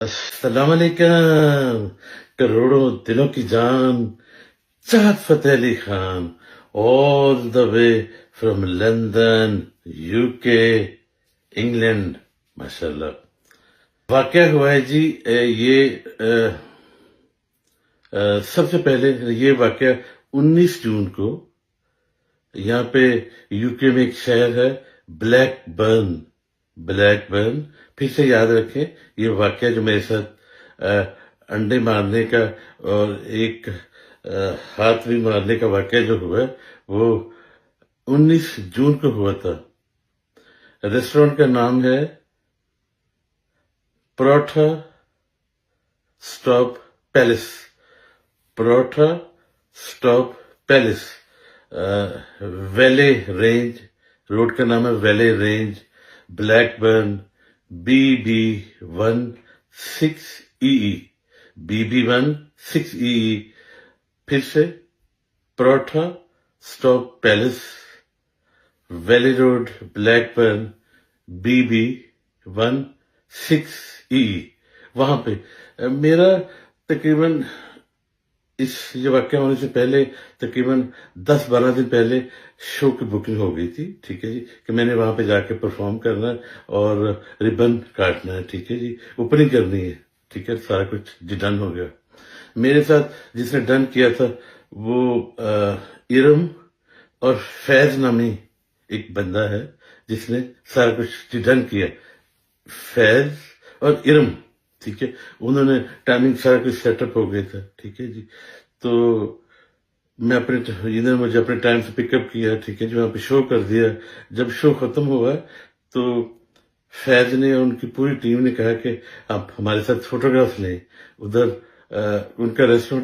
السلام علیکم، کروڑوں دلوں کی جان، چاہت فتح علی خان، آل دا وے فرام لندن، یو کے، انگلینڈ. ماشاءاللہ. واقعہ ہوا ہے جی. یہ سب سے پہلے یہ واقعہ 19 جون کو یہاں پہ یو کے میں ایک شہر ہے بلیک برن. پھر سے یاد رکھیں یہ واقعہ جو میرے ساتھ انڈے مارنے کا اور ایک ہاتھ بھی مارنے کا واقعہ جو ہوا وہ 19 جون کو ہوا تھا. ریسٹورنٹ کا نام ہے paratha Stop palace. Paratha Stop palace. ویلے رینج، روڈ کا نام ہے ویلے range, black burn, BB16EE. BB16EE. پھر سے Paratha Stop Palace, Valley Road, Blackburn, BB16EE. وہاں پہ میرا تقریباً یہ واقعہ ہونے سے پہلے تقریباً 10-12 دن پہلے شو کی بکنگ ہو گئی تھی. ٹھیک ہے جی، کہ میں نے وہاں پہ جا کے پرفارم کرنا ہے اور ریبن کاٹنا ہے. ٹھیک ہے جی، اوپننگ کرنی ہے. ٹھیک ہے، سارا کچھ جی ڈن ہو گیا. میرے ساتھ جس نے ڈن کیا تھا وہ ارم اور فیض نامی ایک بندہ ہے جس نے سارا کچھ جی ڈن کیا. فیض اور ارم. ٹھیک ہے، انہوں نے ٹائمنگ سارا کچھ سیٹ اپ ہو گیا تھا. ٹھیک ہے جی، تو میں انہوں نے مجھے اپنے ٹائم سے پک اپ کیا. ٹھیک ہے جی، وہاں پہ شو کر دیا. جب شو ختم ہوا تو فیض نے اور ان کی پوری ٹیم نے کہا کہ آپ ہمارے ساتھ فوٹوگراف لیں. ادھر ان کا ریسٹورینٹ